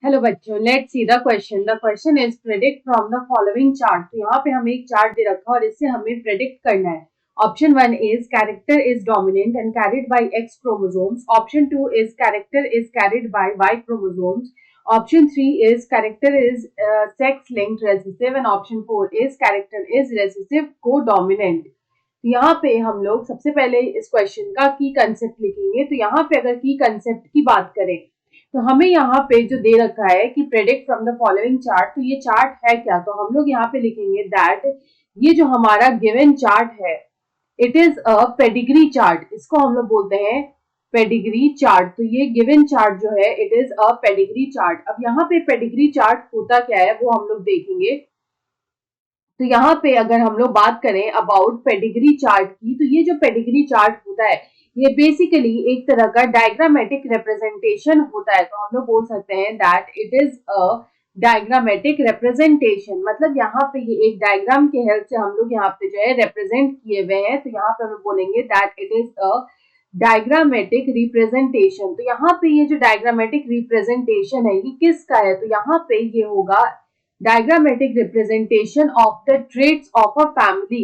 Hello बच्चों, let's see the question. The question is predict from the following chart. तो यहाँ पे हमें एक चार्ट दे रखा है और इससे हमें प्रेडिक्ट करना है। Option 1 is character is dominant and carried by X chromosomes. Option 2 is character is carried by Y chromosomes. Option 3 is character is sex linked recessive and option 4 is character is recessive को dominant. तो यहाँ पे हम लोग सबसे पहले इस question का की कंसेप्ट लिखेंगे। तो यहाँ पे अगर की कंसेप्ट की बात करें तो हमें यहाँ पे जो दे रखा है कि predict from the following chart, तो ये चार्ट है क्या? तो हम लोग यहाँ पे लिखेंगे दैट ये जो हमारा गिवन चार्ट है it is a pedigree chart. इसको हम लोग बोलते हैं पेडिग्री चार्ट। तो ये गिवन चार्ट जो है it is a pedigree chart. अब यहाँ पे पेडिग्री चार्ट होता क्या है वो हम लोग देखेंगे। तो यहाँ पे अगर हम लोग बात करें अबाउट पेडिग्री चार्ट की, तो ये जो पेडिग्री चार्ट होता है ये बेसिकली एक तरह का डायग्रामेटिक रिप्रेजेंटेशन होता है। तो हम लोग बोल सकते हैं that it is a diagrammatic representation. मतलब यहाँ पे ये एक डायग्राम के हेल्प से हम लोग यहाँ पे जो है रिप्रेजेंट किए हुए हैं। तो यहाँ पे हम बोलेंगे that it is a diagrammatic representation. तो यहाँ पे ये जो डायग्रामेटिक रिप्रेजेंटेशन है ये किसका है? तो यहाँ पे ये होगा diagrammatic representation of the traits of a family,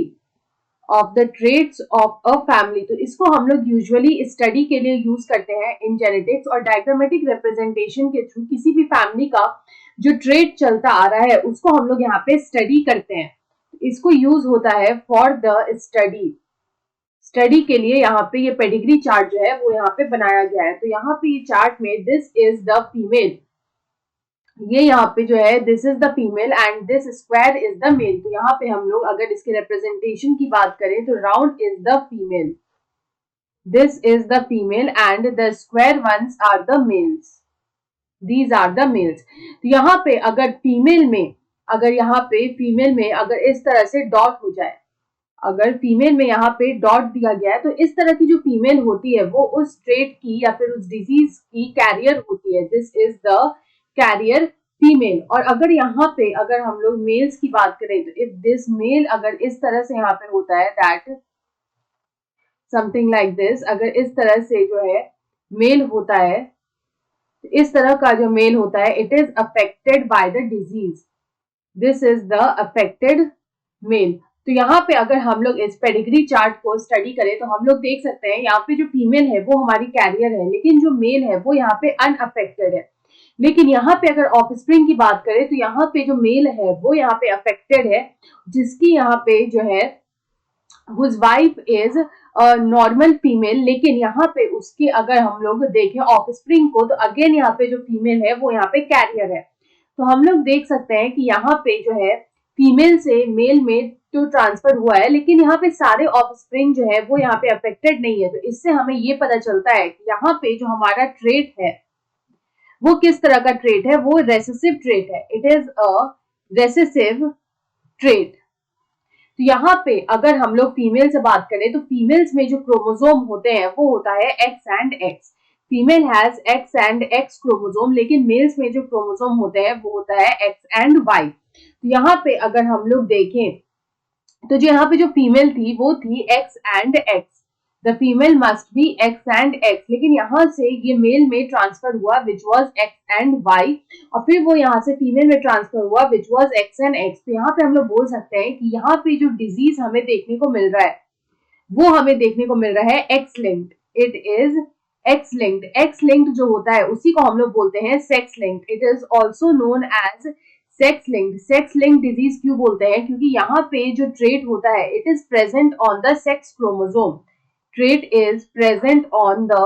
of the traits of a family। तो इसको हम लोग यूजुअली स्टडी के लिए यूज करते हैं इन जेनेटिक्स। और डायग्रामेटिक रिप्रेजेंटेशन के थ्रू किसी भी फैमिली का जो ट्रेट चलता आ रहा है उसको हम लोग यहाँ पे स्टडी करते हैं। इसको यूज होता है फॉर द स्टडी के लिए। यहाँ पे ये पेडिग्री चार्ट जो है वो यहाँ पे बनाया गया है। तो यहाँ पे ये चार्ट में दिस इज द फीमेल, ये यहाँ पे जो है this is the female and this square is the male. तो यहाँ पे हम लोग अगर इसके रिप्रेजेंटेशन की बात करें तो round is the female, this is the female and the square ones are the males, these are the males. तो यहाँ पे अगर फीमेल में, अगर यहाँ पे फीमेल में अगर इस तरह से डॉट हो जाए, अगर फीमेल में यहाँ पे डॉट दिया गया है तो इस तरह की जो फीमेल होती है वो उस ट्रेट की या फिर उस डिजीज की कैरियर होती है। This is the carrier female. और अगर यहाँ पे अगर हम लोग मेल्स की बात करें तो इफ दिस मेल अगर इस तरह से यहाँ पे होता है दैट समथिंग लाइक दिस, अगर इस तरह से जो है मेल होता है, इस तरह का जो मेल होता है it is affected by the disease, this is the affected male. तो यहाँ पे अगर हम लोग इस पेडिग्री चार्ट को स्टडी करें तो हम लोग देख सकते हैं यहाँ पे जो फीमेल है वो हमारी कैरियर है, लेकिन जो मेल है वो यहाँ पे अनअफेक्टेड है। लेकिन यहाँ पे अगर ऑफस्प्रिंग की बात करें तो यहाँ पे जो मेल है वो यहाँ पे अफेक्टेड है, जिसकी यहाँ पे जो है whose wife is a normal female। लेकिन यहाँ पे उसके अगर हम लोग देखें ऑफस्प्रिंग को तो अगेन यहाँ पे जो फीमेल है वो यहाँ पे कैरियर है। तो हम लोग देख सकते हैं कि यहाँ पे जो है फीमेल से मेल में तो ट्रांसफर हुआ है, लेकिन यहाँ पे सारे ऑफस्प्रिंग जो है वो यहाँ पे अफेक्टेड नहीं है। तो इससे हमें ये पता चलता है कि यहाँ पे जो हमारा ट्रेट है वो किस तरह का ट्रेट है, वो रेसेसिव ट्रेट है। It is a recessive trait. तो यहाँ पे अगर हम लोग फीमेल से बात करें तो फीमेल्स में जो क्रोमोसोम होते हैं वो होता है x and x. Female has x and x chromosome, लेकिन मेल्स में जो क्रोमोसोम होते हैं वो होता है एक्स एंड वाई। तो यहाँ पे अगर हम लोग देखें तो जो यहाँ पे जो फीमेल थी वो थी X and X, the female must be X and X. लेकिन यहाँ से ये मेल में ट्रांसफर हुआ which was X and Y, और फिर वो यहाँ से फीमेल में ट्रांसफर हुआ which was X and X. तो यहाँ पे हम लोग बोल सकते हैं कि यहाँ पे जो डिजीज हमें देखने को मिल रहा है वो हमें देखने को मिल रहा है X linked. It is X linked. X linked जो होता है उसी को हम लोग बोलते हैं sex linked. It is also known as sex linked. Sex linked disease क्यों बोलते हैं? क्योंकि यहाँ पे जो ट्रेट होता है it is present on the sex chromosome. Trait is present on the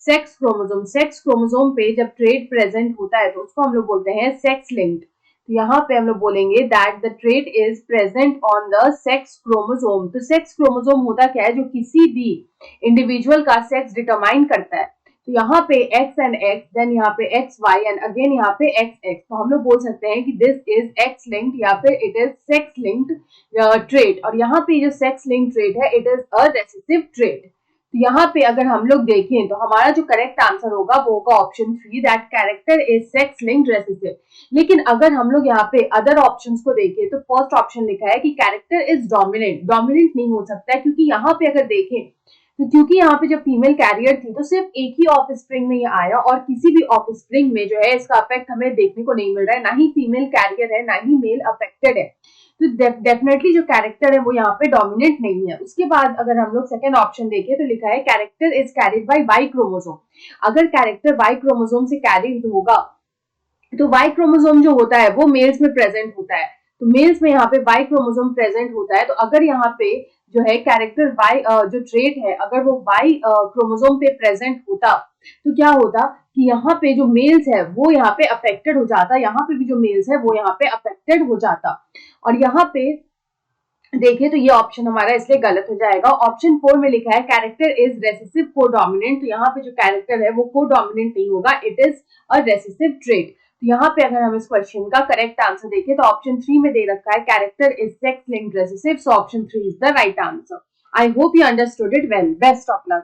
sex chromosome. Sex chromosome पे जब ट्रेट प्रेजेंट होता है तो उसको हम लोग बोलते हैं सेक्स लिंक्ड। तो यहाँ पे हम लोग बोलेंगे that the trait is present on the sex chromosome. तो सेक्स क्रोमोसोम होता क्या है? जो किसी भी इंडिविजुअल का सेक्स डिटरमाइन करता है। तो यहाँ पे एक्स एंड एक्स, देन यहाँ पे एक्स वाई एंड अगेन यहाँ पे एक्स एक्स। तो हम लोग बोल सकते हैं कि दिस इज एक्स लिंक्ड या फिर it is sex linked trait. और यहाँ पे जो सेक्स लिंक्ड ट्रेट है it is a recessive trait. तो यहाँ पे अगर हम लोग देखें तो हमारा जो करेक्ट आंसर होगा वो होगा option 3, that character is sex linked recessive. लेकिन अगर हम लोग यहाँ पे अदर ऑप्शंस को देखें तो फर्स्ट ऑप्शन लिखा है कि कैरेक्टर इज डोमिनेंट। डोमिनेंट नहीं हो सकता है, क्योंकि यहाँ पे अगर देखें तो क्योंकि यहाँ पे जब फीमेल कैरियर थी तो सिर्फ एक ही ऑफ स्प्रिंग में ये आया और किसी भी ऑफ स्प्रिंग में जो है इसका अफेक्ट हमें देखने को नहीं मिल रहा है, ना ही फीमेल कैरियर है ना ही मेल अफेक्टेड है। तो डेफिनेटली जो कैरेक्टर है वो यहाँ पे डोमिनेंट नहीं है। उसके बाद अगर हम लोग सेकेंड ऑप्शन देखें तो लिखा है character is carried by Y chromosome. अगर कैरेक्टर वाई क्रोमोसोम से कैरिड होगा तो वाई क्रोमोसोम जो होता है वो मेल्स में प्रेजेंट होता है, तो मेल्स में यहाँ पे वाई क्रोमोसोम प्रेजेंट होता है। तो अगर यहाँ पे जो है कैरेक्टर वाई जो ट्रेट है अगर वो वाई क्रोमोसोम पे प्रेजेंट होता तो क्या होता कि यहाँ पे जो मेल्स है वो यहाँ पे अफेक्टेड हो जाता, यहाँ पे भी जो मेल्स है वो यहाँ पे अफेक्टेड हो जाता। और यहाँ पे देखिए तो ये ऑप्शन हमारा इसलिए गलत हो जाएगा। ऑप्शन 4 में लिखा है कैरेक्टर इज रेसेसिव कोडोमिनेंट, तो यहाँ पे जो कैरेक्टर है वो कोडोमिनेंट नहीं होगा, it is a recessive trait. तो यहाँ पे अगर हम इस क्वेश्चन का करेक्ट आंसर देखें तो ऑप्शन 3 में दे रखा है character is sex linked recessive, so option 3 is the right answer. I hope you understood it well. Best of luck.